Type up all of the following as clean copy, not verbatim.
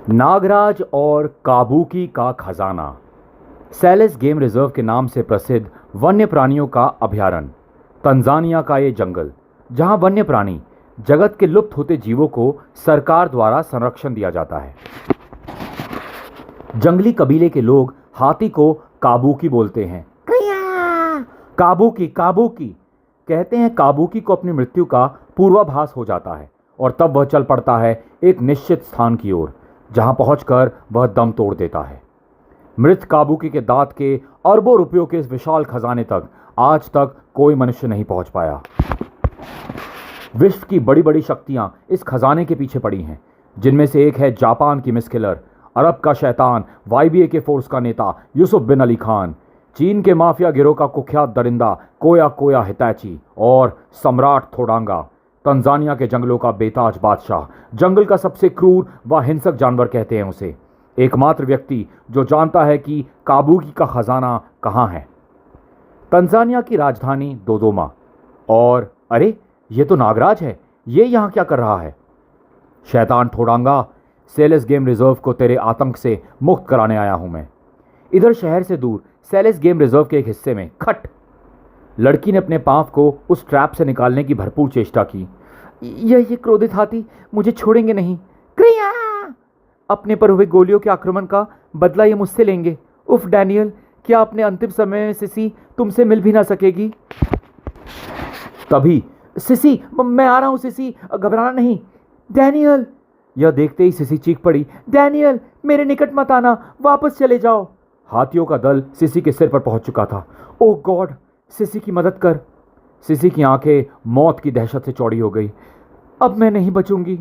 नागराज और काबुकी का खजाना। सैलिस गेम रिजर्व के नाम से प्रसिद्ध वन्य प्राणियों का अभयारण्य तंजानिया का ये जंगल, जहां वन्य प्राणी जगत के लुप्त होते जीवों को सरकार द्वारा संरक्षण दिया जाता है। जंगली कबीले के लोग हाथी को काबुकी बोलते हैं। काबुकी काबुकी कहते हैं। काबुकी को अपनी मृत्यु का पूर्वाभास हो जाता है और तब वह चल पड़ता है एक निश्चित स्थान की ओर, जहां पहुंचकर वह दम तोड़ देता है। मृत काबुकी के दांत के अरबों रुपयों के इस विशाल खजाने तक आज तक कोई मनुष्य नहीं पहुंच पाया। विश्व की बड़ी बड़ी शक्तियां इस खजाने के पीछे पड़ी हैं, जिनमें से एक है जापान की मिस किलर, अरब का शैतान YBA के फोर्स का नेता यूसुफ बिन अली खान, चीन के माफिया गिरोह का कुख्यात दरिंदा कोया कोया हितैची और सम्राट थोडांगा, तंजानिया के जंगलों का बेताज बादशाह, जंगल का सबसे क्रूर व हिंसक जानवर कहते हैं उसे। एकमात्र व्यक्ति जो जानता है कि काबुकी का खजाना कहाँ है। तंजानिया की राजधानी दोदोमा। और अरे, ये तो नागराज है। ये यहाँ क्या कर रहा है? शैतान थोडांगा, सैलिस गेम रिजर्व को तेरे आतंक से मुक्त कराने आया हूं मैं। इधर शहर से दूर सैलिस गेम रिजर्व के एक हिस्से में खट लड़की ने अपने पांव को उस ट्रैप से निकालने की भरपूर चेष्टा की। ये क्रोधित हाथी मुझे छोड़ेंगे नहीं। क्रिया! अपने पर हुए गोलियों के आक्रमण का बदला ये मुझसे लेंगे। उफ डैनियल, क्या अपने अंतिम समय में सिसी तुमसे मिल भी ना सकेगी? तभी सिसी, मैं आ रहा हूं सिसी, घबराना नहीं। डैनियल! यह देखते ही सिसी चीख पड़ी, डैनियल मेरे निकट मत आना, वापस चले जाओ। हाथियों का दल सिसी के सिर पर पहुंच चुका था। ओ गॉड, सिसी की मदद कर। सिसी की आंखें मौत की दहशत से चौड़ी हो गई। अब मैं नहीं बचूंगी।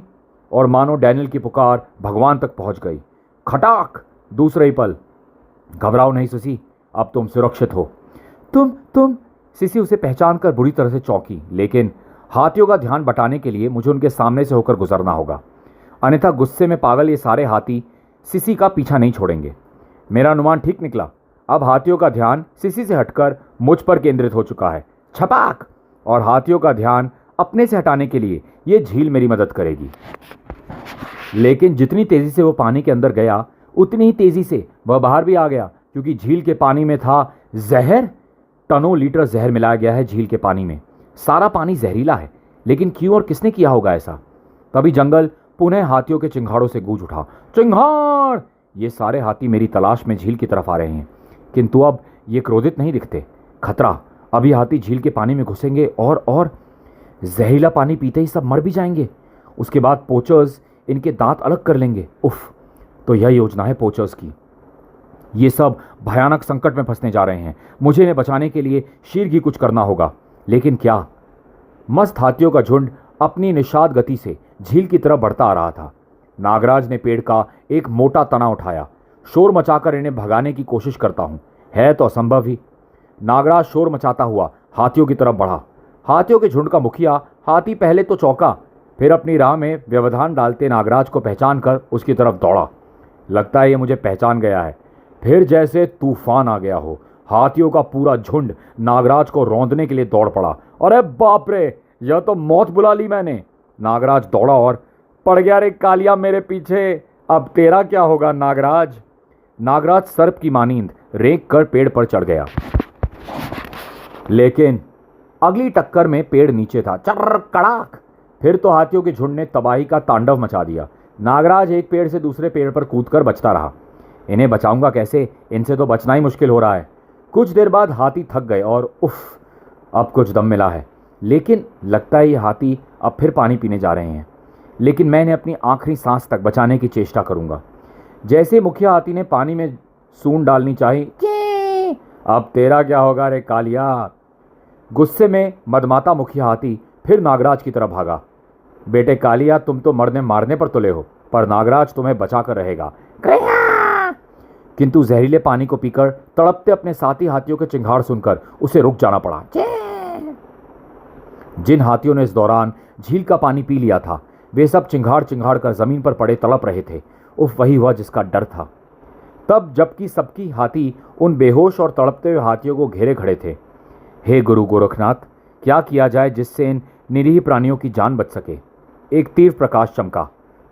और मानो डैनियल की पुकार भगवान तक पहुंच गई। खटाक! दूसरे ही पल, घबराओ नहीं सिसी, अब तुम सुरक्षित हो। तुम सिसी उसे पहचान कर बुरी तरह से चौंकी, लेकिन हाथियों का ध्यान बटाने के लिए मुझे उनके सामने से होकर गुजरना होगा, अन्यथा गुस्से में पागल ये सारे हाथी सिसी का पीछा नहीं छोड़ेंगे। मेरा अनुमान ठीक निकला। अब हाथियों का ध्यान सिसी से हटकर मुझ पर केंद्रित हो चुका है। छपाक! और हाथियों का ध्यान अपने से हटाने के लिए ये झील मेरी मदद करेगी। लेकिन जितनी तेजी से वो पानी के अंदर गया, उतनी ही तेजी से वह बाहर भी आ गया, क्योंकि झील के पानी में था जहर। टनों लीटर जहर मिलाया गया है झील के पानी में। सारा पानी जहरीला है, लेकिन क्यों और किसने किया होगा ऐसा? तभी जंगल पुनः हाथियों के चिंगाड़ों से गूंज उठा। चिंगाड़! ये सारे हाथी मेरी तलाश में झील की तरफ आ रहे हैं, किंतु अब ये क्रोधित नहीं दिखते। खतरा! अभी हाथी झील के पानी में घुसेंगे और जहरीला पानी पीते ही सब मर भी जाएंगे। उसके बाद पोचर्स इनके दांत अलग कर लेंगे। उफ! तो यह योजना है पोचर्स की। ये सब भयानक संकट में फंसने जा रहे हैं। मुझे इन्हें बचाने के लिए शीघ्र ही कुछ करना होगा, लेकिन क्या? मस्त हाथियों का झुंड अपनी निषाद गति से झील की तरफ बढ़ता आ रहा था। नागराज ने पेड़ का एक मोटा तना उठाया। शोर मचाकर इन्हें भगाने की कोशिश करता हूं, है तो असंभव ही। नागराज शोर मचाता हुआ हाथियों की तरफ बढ़ा। हाथियों के झुंड का मुखिया हाथी पहले तो चौंका, फिर अपनी राह में व्यवधान डालते नागराज को पहचान कर उसकी तरफ दौड़ा। लगता है ये मुझे पहचान गया है। फिर जैसे तूफान आ गया हो, हाथियों का पूरा झुंड नागराज को रौंदने के लिए दौड़ पड़ा। अरे बाप रे, यह तो मौत बुला ली मैंने। नागराज दौड़ा और पड़ गया। रे कालिया मेरे पीछे, अब तेरा क्या होगा नागराज? नागराज सर्प की मानींद रेंग कर पेड़ पर चढ़ गया, लेकिन अगली टक्कर में पेड़ नीचे था। चर्र कड़ाक! फिर तो हाथियों के झुंड ने तबाही का तांडव मचा दिया। नागराज एक पेड़ से दूसरे पेड़ पर कूदकर बचता रहा। इन्हें बचाऊंगा कैसे? इनसे तो बचना ही मुश्किल हो रहा है। कुछ देर बाद हाथी थक गए और उफ, अब कुछ दम मिला है। लेकिन लगता है ये हाथी अब फिर पानी पीने जा रहे हैं। लेकिन मैं इन्हें अपनी आखिरी सांस तक बचाने की चेष्टा करूंगा। जैसे मुखिया हाथी ने पानी में सूंड डालनी चाही, अब तेरा क्या होगा रे कालिया? गुस्से में मदमाता मुखिया हाथी फिर नागराज की तरफ भागा। बेटे कालिया, तुम तो मरने मारने पर तुले हो, पर नागराज तुम्हें बचा कर रहेगा। किंतु जहरीले पानी को पीकर तड़पते अपने साथी हाथियों के चिंगाड़ सुनकर उसे रुक जाना पड़ा। जिन हाथियों ने इस दौरान झील का पानी पी लिया था, वे सब चिंगाड़ चिंगाड़ कर जमीन पर पड़े तड़प रहे थे। उफ, वही हुआ जिसका डर था। तब जबकि सबकी हाथी उन बेहोश और तड़पते हुए हाथियों को घेरे खड़े थे। हे गुरु गोरखनाथ, क्या किया जाए जिससे इन निरीह प्राणियों की जान बच सके? एक तीव्र प्रकाश चमका।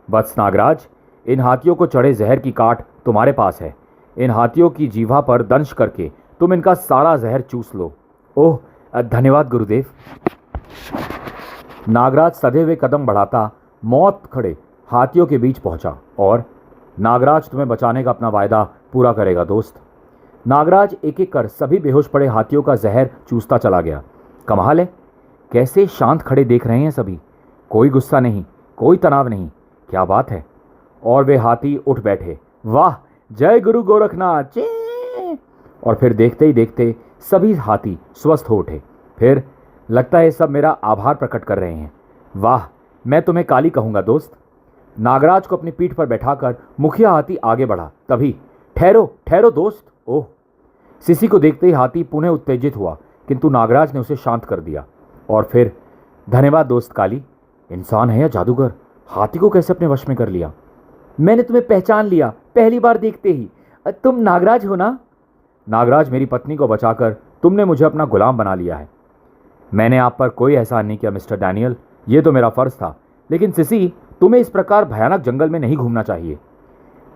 बस नागराज, इन हाथियों को चढ़े जहर की काट तुम्हारे पास है। इन हाथियों की जीवा पर दंश करके तुम इनका सारा जहर चूस लो। ओह, धन्यवाद गुरुदेव। नागराज सधे हुए कदम बढ़ाता मौत खड़े हाथियों के बीच पहुंचा और नागराज तुम्हें बचाने का अपना वायदा पूरा करेगा दोस्त। नागराज एक एक कर सभी बेहोश पड़े हाथियों का जहर चूसता चला गया। कमाल है, कैसे शांत खड़े देख रहे हैं सभी, कोई गुस्सा नहीं, कोई तनाव नहीं, क्या बात है। और वे हाथी उठ बैठे। वाह, जय गुरु गोरखनाथ जी। और फिर देखते ही देखते सभी हाथी स्वस्थ हो उठे। फिर लगता है सब मेरा आभार प्रकट कर रहे हैं। वाह, मैं तुम्हें काली कहूंगा दोस्त। नागराज को अपनी पीठ पर बैठाकर मुखिया हाथी आगे बढ़ा। तभी ठहरो ठहरो दोस्त। ओह, सिसी को देखते ही हाथी पुनः उत्तेजित हुआ, किंतु नागराज ने उसे शांत कर दिया। और फिर धन्यवाद दोस्त काली। इंसान है या जादूगर, हाथी को कैसे अपने वश में कर लिया? मैंने तुम्हें पहचान लिया पहली बार देखते ही। तुम नागराज हो ना? नागराज, मेरी पत्नी को बचाकर तुमने मुझे अपना गुलाम बना लिया है। मैंने आप पर कोई एहसान नहीं किया मिस्टर डैनियल, ये तो मेरा फर्ज था। लेकिन सिसी, तुम्हें इस प्रकार भयानक जंगल में नहीं घूमना चाहिए।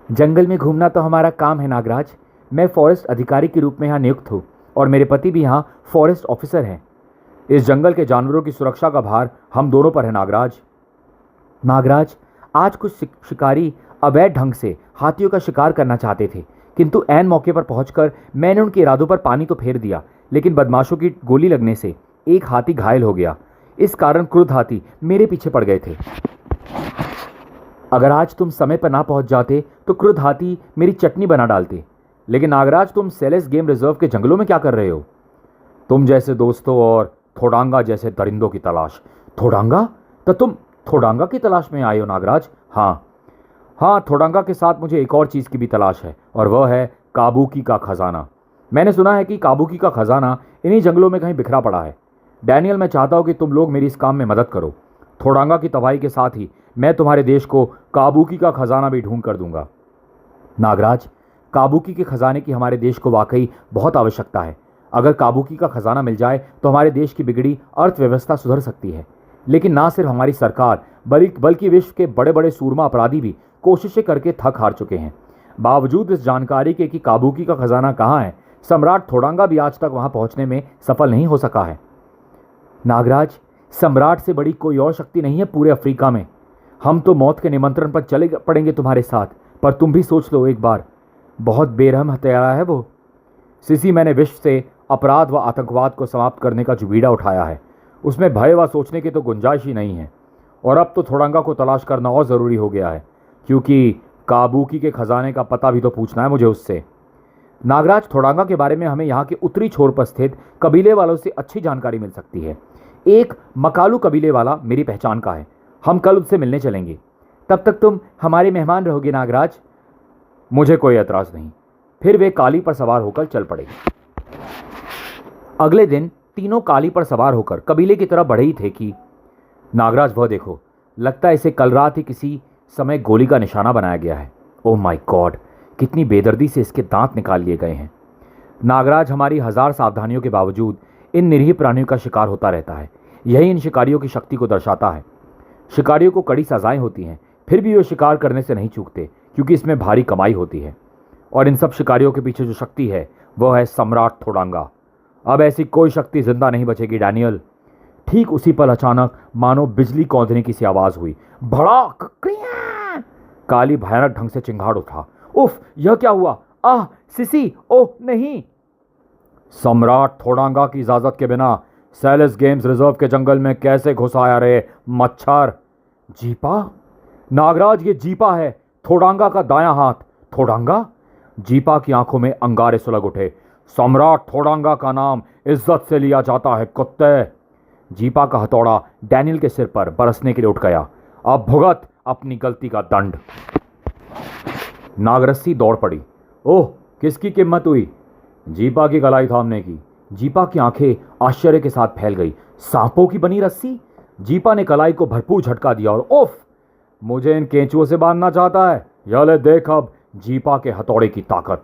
जंगल में घूमना तो हमारा काम है नागराज। मैं फॉरेस्ट अधिकारी के रूप में यहाँ नियुक्त हूँ और मेरे पति भी यहाँ फॉरेस्ट ऑफिसर हैं। इस जंगल के जानवरों की सुरक्षा का भार हम दोनों पर है नागराज। नागराज, आज कुछ शिकारी अवैध ढंग से हाथियों का शिकार करना चाहते थे, किंतु ऐन मौके पर पहुंचकर मैंने उनके इरादों पर पानी तो फेर दिया, लेकिन बदमाशों की गोली लगने से एक हाथी घायल हो गया। इस कारण क्रुद्ध हाथी मेरे पीछे पड़ गए थे। अगर आज तुम समय पर ना पहुंच जाते तो क्रुद्ध हाथी मेरी चटनी बना डालते। लेकिन नागराज, तुम सेलेस गेम रिजर्व के जंगलों में क्या कर रहे हो? तुम जैसे दोस्तों और थोडांगा जैसे दरिंदों की तलाश। थोडांगा? तो तुम थोडांगा की तलाश में आए हो नागराज? हाँ, थोडांगा के साथ मुझे एक और चीज़ की भी तलाश है, और वह है काबुकी का खजाना। मैंने सुना है कि काबुकी का खजाना इन्हीं जंगलों में कहीं बिखरा पड़ा है। डैनियल, मैं चाहता हूँ कि तुम लोग मेरी इस काम में मदद करो। थोडांगा की तबाही के साथ ही मैं तुम्हारे देश को काबुकी का खजाना भी ढूंढ कर दूंगा। नागराज, काबुकी के खजाने की हमारे देश को वाकई बहुत आवश्यकता है। अगर काबुकी का खजाना मिल जाए तो हमारे देश की बिगड़ी अर्थव्यवस्था सुधर सकती है। लेकिन ना सिर्फ हमारी सरकार बल्कि विश्व के बड़े बड़े सूरमा अपराधी भी कोशिशें करके थक हार चुके हैं। बावजूद इस जानकारी के कि काबुकी का खजाना कहाँ है, सम्राट थोडांगा भी आज तक वहां पहुंचने में सफल नहीं हो सका है। नागराज, सम्राट से बड़ी कोई और शक्ति नहीं है पूरे अफ्रीका में। हम तो मौत के निमंत्रण पर चले पड़ेंगे तुम्हारे साथ, पर तुम भी सोच लो एक बार, बहुत बेरहम हत्यारा है वो। सिसी, मैंने विश्व से अपराध व आतंकवाद को समाप्त करने का जो बीड़ा उठाया है, उसमें भय व सोचने की तो गुंजाइश ही नहीं है। और अब तो थोडांगा को तलाश करना और ज़रूरी हो गया है, क्योंकि काबुकी के खजाने का पता भी तो पूछना है मुझे उससे। नागराज, थोडांगा के बारे में हमें यहाँ के उत्तरी छोर पर स्थित कबीले वालों से अच्छी जानकारी मिल सकती है। एक मकालू कबीले वाला मेरी पहचान का है, हम कल उससे मिलने चलेंगे। तब तक तुम हमारे मेहमान रहोगे नागराज? मुझे कोई एतराज़ नहीं। फिर वे काली पर सवार होकर चल पड़े। अगले दिन तीनों काली पर सवार होकर कबीले की तरफ बढ़े ही थे कि नागराज, वह देखो, लगता है इसे कल रात ही किसी समय गोली का निशाना बनाया गया है। ओह माय गॉड, कितनी बेदर्दी से इसके दांत निकाल लिए गए हैं। नागराज, हमारी हजार सावधानियों के बावजूद इन निरीह प्राणियों का शिकार होता रहता है। यही इन शिकारियों की शक्ति को दर्शाता है। शिकारियों को कड़ी सजाएं होती हैं, फिर भी वे शिकार करने से नहीं चूकते, क्योंकि इसमें भारी कमाई होती है। और इन सब शिकारियों के पीछे जो शक्ति है वह है सम्राट थोडांगा। अब ऐसी कोई शक्ति जिंदा नहीं बचेगी डैनियल। ठीक उसी पल अचानक मानो बिजली कौंधने की सी आवाज हुई। भड़ाक क्रिया! काली भयानक ढंग से चिंगाड़ उठा। उफ, यह क्या हुआ? आह सिसी, ओह नहीं! सम्राट थोडांगा की इजाजत के बिना सेलेस गेम्स रिजर्व के जंगल में कैसे घुस आया रे मच्छर? जीपा? नागराज, ये जीपा है, थोडांगा का दायां हाथ। थोडांगा? जीपा की आंखों में अंगारे सुलग उठे। सम्राट थोडांगा का नाम इज्जत से लिया जाता है कुत्ते। जीपा का हथौड़ा डैनियल के सिर पर बरसने के लिए उठ गया। अब भुगत अपनी गलती का दंड। नागरस्सी दौड़ पड़ी। ओह, किसकी किम्मत हुई? जीपा की कलाई थामने की। जीपा की आंखें आश्चर्य के साथ फैल गई। सांपों की बनी रस्सी? जीपा ने कलाई को भरपूर झटका दिया और उफ, मुझे इन केंचुओं से बांधना चाहता है? यले देख अब जीपा के हथौड़े की ताकत।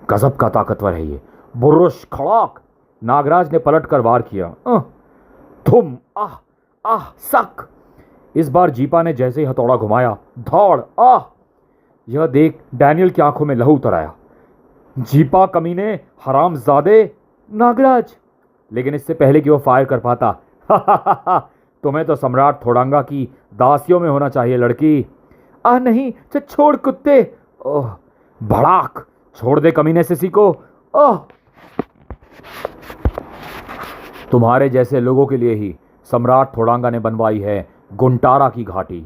गजब का ताकतवर है ये। बुर्रुश खड़ाक! नागराज ने पलट कर वार किया। धुम! आह आह सक! इस बार जीपा ने जैसे ही हथौड़ा घुमाया, धौड़! आह! यह देख डैनियल की आंखों में लहू उतर आया। जीपा कमीने, हरामजादे, नागराज। लेकिन इससे पहले कि वो फायर कर पाता, तुम्हें तो सम्राट थोडांगा की दासियों में होना चाहिए लड़की। नहीं, छोड़ कुत्ते। ओह, भड़ाक, छोड़ दे कमीने सिसी को। ओह, तुम्हारे जैसे लोगों के लिए ही सम्राट थोडांगा ने बनवाई है गुंटारा की घाटी।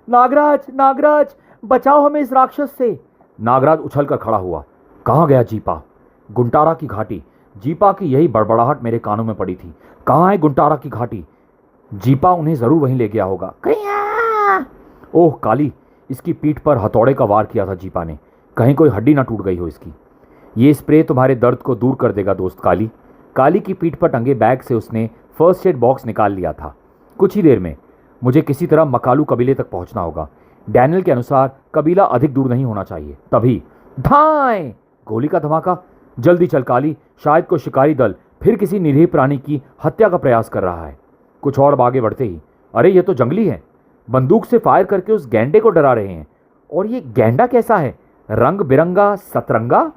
नागराज, नागराज, बचाओ हमें इस राक्षस से। नागराज उछलकर खड़ा हुआ। कहां गया जीपा? गुंटारा की घाटी। जीपा की यही बड़बड़ाहट मेरे कानों में पड़ी थी। कहां है गुंटारा की घाटी? जीपा उन्हें जरूर वहीं ले गया होगा। ओह काली, इसकी पीठ पर हथौड़े का वार किया था जीपा ने, कहीं कोई हड्डी ना टूट गई हो इसकी। ये स्प्रे तुम्हारे दर्द को दूर कर देगा दोस्त काली। काली की पीठ पर टंगे बैग से उसने फर्स्ट एड बॉक्स निकाल लिया था। कुछ ही देर में मुझे किसी तरह मकालू कबीले तक पहुंचना होगा। डैनियल के अनुसार कबीला अधिक दूर नहीं होना चाहिए। तभी धाएं, गोली का धमाका। जल्दी चल काली, शायद कोई शिकारी दल फिर किसी निरीह प्राणी की हत्या का प्रयास कर रहा है। कुछ और आगे बढ़ते ही, अरे ये तो जंगली है, बंदूक से फायर करके उस गैंडे को डरा रहे हैं। और ये गैंडा कैसा है, रंग बिरंगा सतरंगा?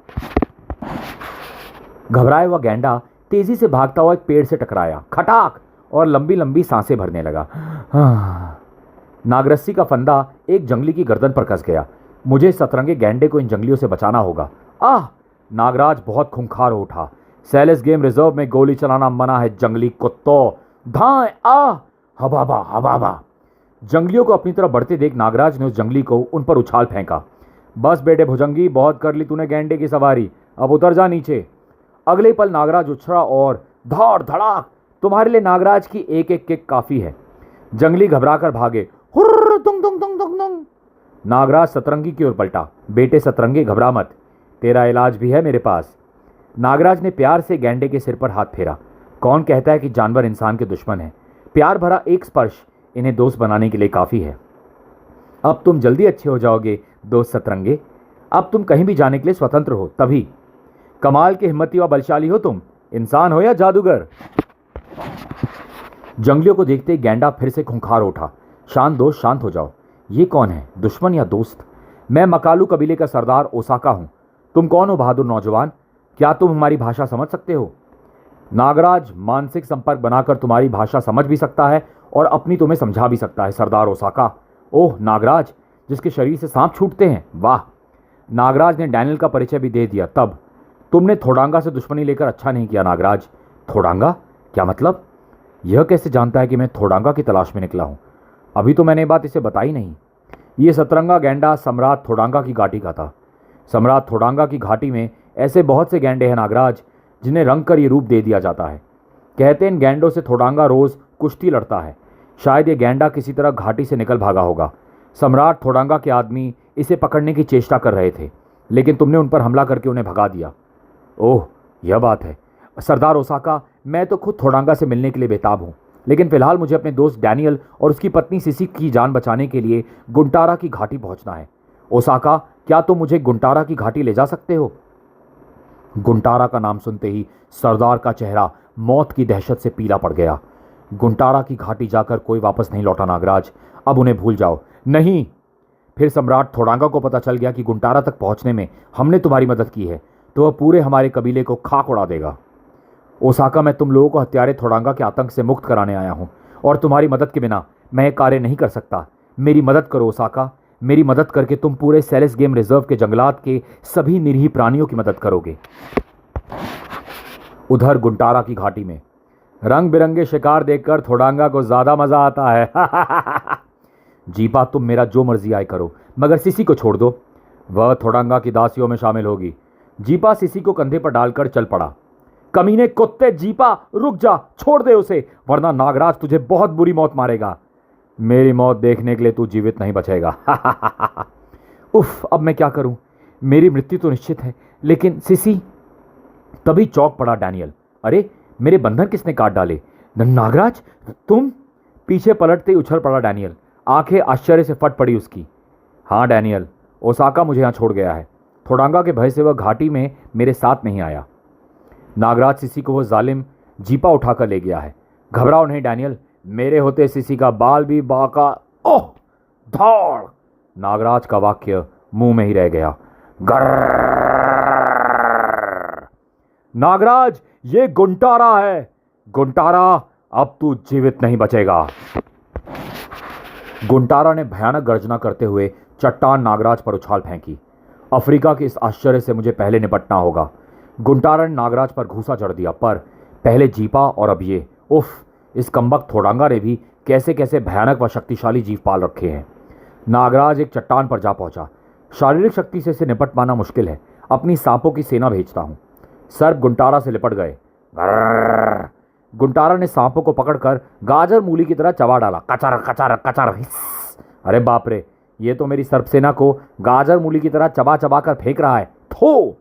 घबराया हुआ गैंडा तेजी से भागता हुआ एक पेड़ से टकराया, खटाक, और लंबी लंबी सांसें भरने लगा। नागरस्सी का फंदा एक जंगली की गर्दन पर कस गया। मुझे सतरंगे गैंडे को इन जंगलियों से बचाना होगा। नागराज बहुत खूंखार हो उठा। सैलिस गेम रिजर्व में गोली चलाना मना है जंगली कुत्तों। धाएं, हबाबा हबाबा। जंगलियों को अपनी तरफ बढ़ते देख नागराज ने उस जंगली को उन पर उछाल फेंका। बस बेटे भुजंगी, बहुत कर ली तूने गैंडे की सवारी, अब उतर जा नीचे। अगले पल नागराज उछला और धड़ धड़ाक। तुम्हारे लिए नागराज की एक एक किक काफी है। जंगली घबराकर भागे। हुर्र दुंग दुंग दुंग दुंग दुंग। नागराज सतरंगी की ओर पलटा। बेटे सतरंगी, घबरा मत, तेरा इलाज भी है मेरे पास। नागराज ने प्यार से गैंडे के सिर पर हाथ फेरा। कौन कहता है कि जानवर इंसान के दुश्मन है? प्यार भरा एक स्पर्श इन्हें दोस्त बनाने के लिए काफी है। अब तुम जल्दी अच्छे हो जाओगे दोस्त सतरंगे। अब तुम कहीं भी जाने के लिए स्वतंत्र हो। तभी कमाल के हिम्मती व बलशाली हो तुम, इंसान हो या जादूगर। जंगलियों को देखते गैंडा फिर से खूंखार उठा। शांत दोस्त, शांत हो जाओ। ये कौन है, दुश्मन या दोस्त? मैं मकालू कबीले का सरदार ओसाका हूं। तुम कौन हो बहादुर नौजवान? क्या तुम हमारी भाषा समझ सकते हो? नागराज मानसिक संपर्क बनाकर तुम्हारी भाषा समझ भी सकता है और अपनी तुम्हें समझा भी सकता है सरदार ओसाका। ओह नागराज, जिसके शरीर से सांप छूटते हैं, वाह। नागराज ने डैनियल का परिचय भी दे दिया। तब तुमने थोडांगा से दुश्मनी लेकर अच्छा नहीं किया नागराज। थोडांगा? क्या मतलब? यह कैसे जानता है कि मैं थोडांगा की तलाश में निकला हूं? अभी तो मैंने ये बात इसे बताई नहीं। ये सतरंगा गैंडा सम्राट थोडांगा की घाटी का था। सम्राट थोडांगा की घाटी में ऐसे बहुत से गैंडे हैं नागराज, जिन्हें रंग कर ये रूप दे दिया जाता है। कहते हैं इन गैंडों से थोडांगा रोज कुश्ती लड़ता है। शायद ये गैंडा किसी तरह घाटी से निकल भागा होगा। सम्राट थोडांगा के आदमी इसे पकड़ने की चेष्टा कर रहे थे, लेकिन तुमने उन पर हमला करके उन्हें भगा दिया। ओह, यह बात है। सरदार ओसाका, मैं तो खुद थोडांगा से मिलने के लिए बेताब हूँ, लेकिन फिलहाल मुझे अपने दोस्त डैनियल और उसकी पत्नी सिसी की जान बचाने के लिए गुंटारा की घाटी पहुंचना है। ओसाका, क्या तुम मुझे गुंटारा की घाटी ले जा सकते हो? गुंटारा का नाम सुनते ही सरदार का चेहरा मौत की दहशत से पीला पड़ गया। गुंटारा की घाटी जाकर कोई वापस नहीं लौटा नागराज, अब उन्हें भूल जाओ। नहीं, फिर सम्राट थोडांगा को पता चल गया कि गुंटारा तक पहुंचने में हमने तुम्हारी मदद की है, तो वह पूरे हमारे कबीले को खाक उड़ा देगा। ओसाका, मैं तुम लोगों को हत्यारे थोडांगा के आतंक से मुक्त कराने आया हूं, और तुम्हारी मदद के बिना मैं यह कार्य नहीं कर सकता। मेरी मदद करो ओसाका। मेरी मदद करके तुम पूरे सैलिस गेम रिजर्व के जंगलात के सभी निरीह प्राणियों की मदद करोगे। उधर गुंटारा की घाटी में रंग बिरंगे शिकार देखकर थोडांगा को ज्यादा मजा आता है। जीपा, तुम मेरा जो मर्जी आए करो, मगर सिसी को छोड़ दो। वह थोडांगा की दासियों में शामिल होगी। जीपा सिसी को कंधे पर डालकर चल पड़ा। कमीने कुत्ते, जीपा रुक जा, छोड़ दे उसे, वरना नागराज तुझे बहुत बुरी मौत मारेगा। मेरी मौत देखने के लिए तू जीवित नहीं बचेगा। उफ, अब मैं क्या करूं? मेरी मृत्यु तो निश्चित है, लेकिन सिसी। तभी चौंक पड़ा डैनियल। अरे, मेरे बंधन किसने काट डाले? नागराज, तुम? पीछे पलटते ही उछल पड़ा डैनियल। आंखें आश्चर्य से फट पड़ी उसकी। हाँ डैनियल, ओसाका मुझे यहां छोड़ गया है। थोडांगा के भय से वह घाटी में मेरे साथ नहीं आया। नागराज सिसी को वह जालिम जीपा उठाकर ले गया है। घबराओ नहीं डैनियल, मेरे होते सिसी का बाल भी बाका। ओह, धाड़! नागराज का वाक्य मुंह में ही रह गया। गर्र! नागराज, ये गुंटारा है। गुंटारा, अब तू जीवित नहीं बचेगा। गुंटारा ने भयानक गर्जना करते हुए चट्टान नागराज पर उछाल फेंकी। अफ्रीका के इस आश्चर्य से मुझे पहले निपटना होगा। गुंटारा ने नागराज पर घूसा चढ़ दिया, पर पहले जीपा और अब ये। उफ, इस कमबख्त थोडांगा ने भी कैसे कैसे भयानक व शक्तिशाली जीव पाल रखे हैं। नागराज एक चट्टान पर जा पहुंचा। शारीरिक शक्ति से इसे निपट पाना मुश्किल है। अपनी सांपों की सेना भेजता हूं। सर्प गुंटारा से लिपट गए। गर्र! गुंटारा ने सांपों को पकड़कर गाजर मूली की तरह चबा डाला। कचर कचर कचर हिस्स। अरे बाप रे, ये तो मेरी सर्प सेना को गाजर मूली की तरह चबा चबा कर फेंक रहा है। थो!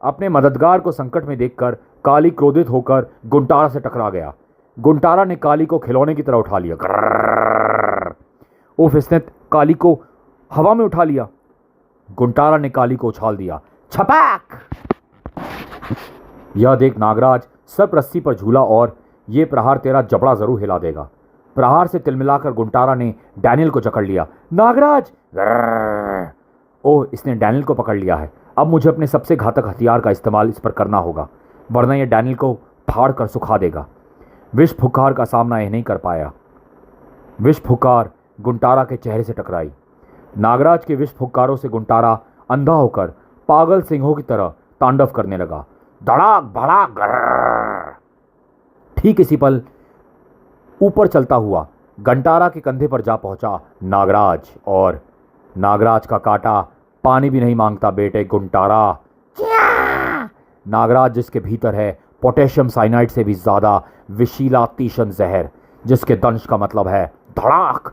अपने मददगार को संकट में देखकर काली क्रोधित होकर गुंटारा से टकरा गया। गुंटारा ने काली को खिलौने की तरह उठा लिया। गर्र! उफ, इसने काली को हवा में उठा लिया। गुंटारा ने काली को उछाल दिया। छपाक! यह देख नागराज सर्प रस्सी पर झूला और ये प्रहार तेरा जबड़ा जरूर हिला देगा। प्रहार से तिलमिलाकर गुंटारा ने डैनियल को जकड़ लिया। नागराज! गर्र! ओह, इसने डैनियल को पकड़ लिया है। अब मुझे अपने सबसे घातक हथियार का इस्तेमाल इस पर करना होगा, वरना यह डैनियल को फाड़ कर सुखा देगा। विष फुक्कार का सामना यह नहीं कर पाया। विष फुक्कार गुंटारा के चेहरे से टकराई। नागराज के विष फुक्कारों से गुंटारा अंधा होकर पागल सिंहों की तरह तांडव करने लगा। धड़ाक भड़ाक! गर्र! ठीक इसी पल ऊपर चलता हुआ गुंटारा के कंधे पर जा पहुंचा नागराज, और नागराज का कांटा पानी भी नहीं मांगता बेटे गुंटारा। नागराज जिसके भीतर है पोटेशियम साइनाइड से भी ज्यादा विशीला तीक्ष्ण जहर, जिसके दंश का मतलब है धड़ाक।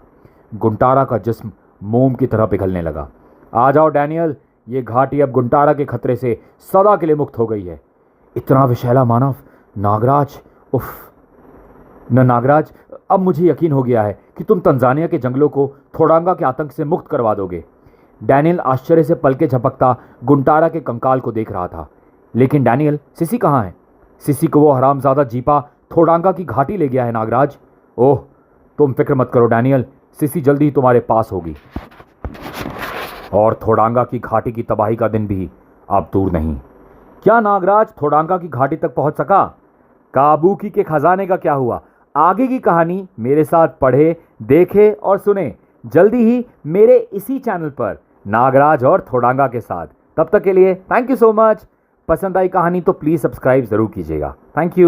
गुंटारा का जिस्म मोम की तरह पिघलने लगा। आ जाओ डैनियल, ये घाटी अब गुंटारा के खतरे से सदा के लिए मुक्त हो गई है। इतना विशैला मानव! नागराज! उफ! नागराज, अब मुझे यकीन हो गया है कि तुम तंजानिया के जंगलों को थोडांगा के आतंक से मुक्त करवा दोगे। डैनियल आश्चर्य से पलके झपकता गुंटारा के कंकाल को देख रहा था। लेकिन डैनियल, सिसी कहाँ है? सिसी को वो हरामजादा जीपा थोडांगा की घाटी ले गया है नागराज। ओह, तुम फिक्र मत करो डैनियल, सिसी जल्दी ही तुम्हारे पास होगी। और थोडांगा की घाटी की तबाही का दिन भी अब दूर नहीं। क्या नागराज थोडांगा की घाटी तक पहुंच सका? काबूकी के खजाने का क्या हुआ? आगे की कहानी मेरे साथ पढ़े, देखे और सुने जल्दी ही मेरे इसी चैनल पर, नागराज और थोडांगा के साथ। तब तक के लिए थैंक यू सो मच। पसंद आई कहानी तो प्लीज़ सब्सक्राइब ज़रूर कीजिएगा। Thank you.